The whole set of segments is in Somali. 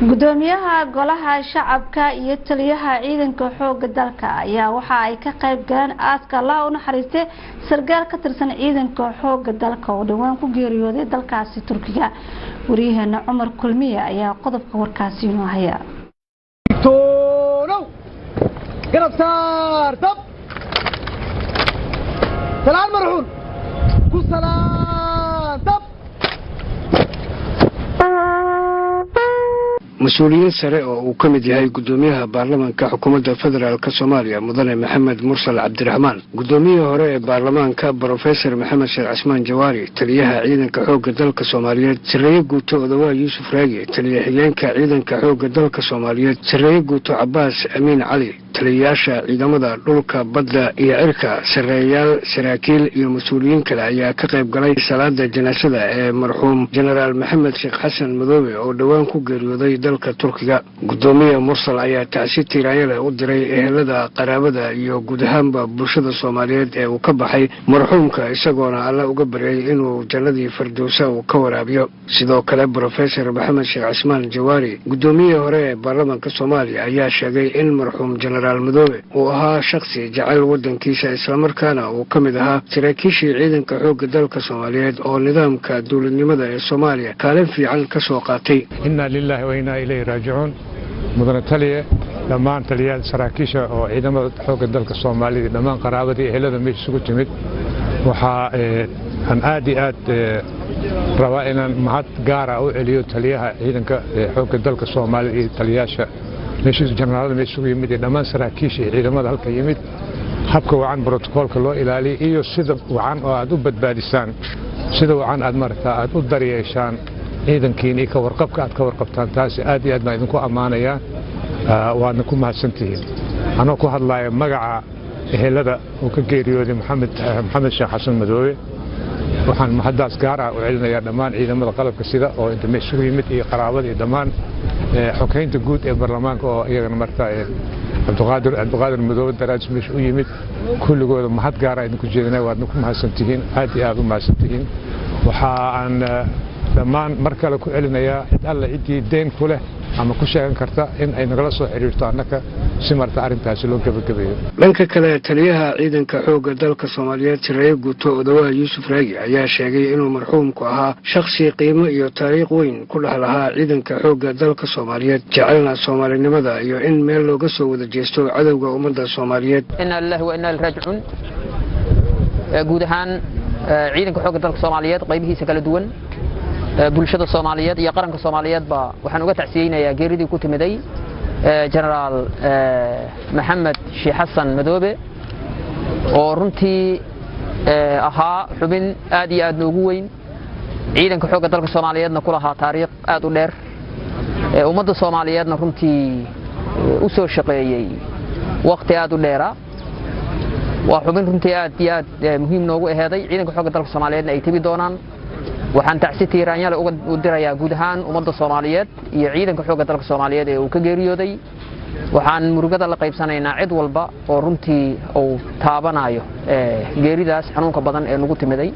gudoomiyaha golaha shacabka iyo taliyaha ciidanka xoogga dalka ayaa waxa ay ka qayb galeen aaska Allah u naxariistay sargaal ka tirsan ciidanka xoogga dalka oo dhawaan ku geeriyooday dalkaasi Turkiga wariyaheena Cumar Kulmiye ayaa qodobka warkaasi inoo haya garab saar dab salaan marxuun ku salaan dab مسؤولين سريع وكمد هاي قدوميها برلمان كحكومة فدرال كصوماليا مدن محمد مرسل عبد الرحمن قدوميها هراء برلمان كبروفيسور محمد شيخ عثمان جواري تليها عيدا كحوق دل كصوماليا سريع قوتو أدواء يوسف راقي تليها حيان كعيدا كحوق دل كصوماليا سريع قوتو عباس أمين علي تلياشا عيدا مدى لولكا بدلا إيا إركا سريال سراكيل إيا مسؤولين كلا إيا كقيب قلي صلاة جناسة مرحوم جنرال محمد شيخ حسن مذوبي أو دوان كوغر يضي dalka Turkiga gudoomiye Mursal ayaa taasi tiraayada u diray ehelada qaraabada iyo guud ahaanba bulshada Soomaaliyeed ee uu ka baxay marxuumka isagoona alla uga baryay inuu jannadii firdawsa uu ka waraabiyo sidoo kale professor Maxamed Sheekh Cismaan Jawaari gudoomiye hore ee baarlamaanka Soomaaliya ayaa sheegay in marxuum General Madoobe uu ahaa shakhsi jacayl wadankiisa isla markaana uu kamid ahaa saraakiishii ciidanka xoogga dalka Soomaaliyeed oo nidaamka dawladnimada ee Soomaaliya kaalin fiican ka soo qaatay inna lillahi wa inna إليه راجعون مدن تلية لمان تلية سراكيشة أو عندما حوق الدولة الصومالية لمان قرابتي هلا مش سكوت جمد وحا عن آد روائنا معت جارة أو إليو تليها عندما حوق الدولة الصومالية تلياشة مش جنرال مش سوي يمد لمان سراكيشة عندما ذلك يمد حبكوا عن بروتوكول كله إلى إيو سيد وعن أدوبة بادستان سيد وعن أدمرتا أدوب دريشان ciidankiina ka warqabka aad ka warqabtaan taasi aad iyo aad baan idinku ammaanayaa waadna ku mahadsantihiin anoo ku hadlaaya magaca ehelada uu ka geeriyooday maxamed sheekh xasan madoobe waxaan mahaddaas gaar ah u celinayaa dhammaan ciidamada qalabka sida oo inta isugu yimid iyo qaraabada iyo dhammaan xukaynta guud ee baarlamaanka oo iyagana markaa cabdiqaadir madoobe daraaj meesha u yimid kulligooda mahad gaar ah idinku jeedinaya waadna ku mahadsantihiin aad iyo aad u mahadsantihiin waxaan dhammaan mar kale ku celinayaa cid alla ciddii deen ku leh ama ku sheegan karta in ay nagala soo xiriirto annaka si marta arrintaasi loo gabagabeeyo dhanka kale taliyaha ciidanka xoogga dalka Soomaaliyeed Sirey Guuto Odawaa Yuusuf Raagi ayaa sheegay inuu marxuumku ahaa shakhsi qiimo iyo taariikh weyn ku dhaxlaha ciidanka xoogga dalka Soomaaliyeed jecelna Soomaalinimada iyo in meel looga soo wada jeesto cadawga ummadda Soomaaliyeed inna lillahi wa inna ilayhi raaji'uun guud ahaan ciidanka xoogga dalka Soomaaliyeed qaybihiisa kala duwan bulshada Soomaaliyeed iyo qaranka Soomaaliyeed ba waxaan uga tacsiyeynayaa geeridii ku timiday General Maxamed Sheekh Xasan Madoobe oo runtii ahaa xubin aad iyo aad noogu weyn ciidanka xoogga dalka Soomaaliyeedna ku lahaa taariikh aad u dheer ummadda Soomaaliyeedna runtii u soo shaqeeyay waqti aad u dheer waa xubin runtii aad iyo aad muhiim noogu aheeday ciidanka xoogga dalka Soomaaliyeedna ay tibi doonaan waxaan tacsitii raanyada u dirayaa guud ahaan ummadda Soomaaliyeed iyo ciidanka xoogga dalka Soomaaliyeed ee uu ka geeriyooday waxaan murugada la qaybsanaynaa cid walba oo runtii uu taabanayo geeridaas xanuunka badan ee nagu timiday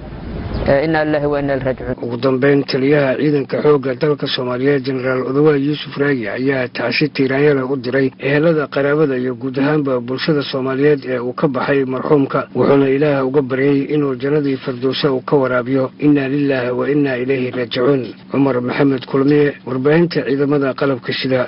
inna lillahi wa inna ilayhi raaji'uun ugu dambeyn taliyaha ciidanka xoogga dalka Soomaaliyeed General Odawaa Yuusuf Raagi ayaa tacshitii raanyada u diray ehelada qaraabada iyo guud ahaanba bulshada Soomaaliyeed ee uu ka baxay marxuumka wuxuuna Ilaahay uga baryay inuu jannadii firdawsa uu ka waraabiyo inna lillahi wa inna ilayhi raaji'uun Umar Maxamed Kulmiye warbaahinta ciidamada qalabka sida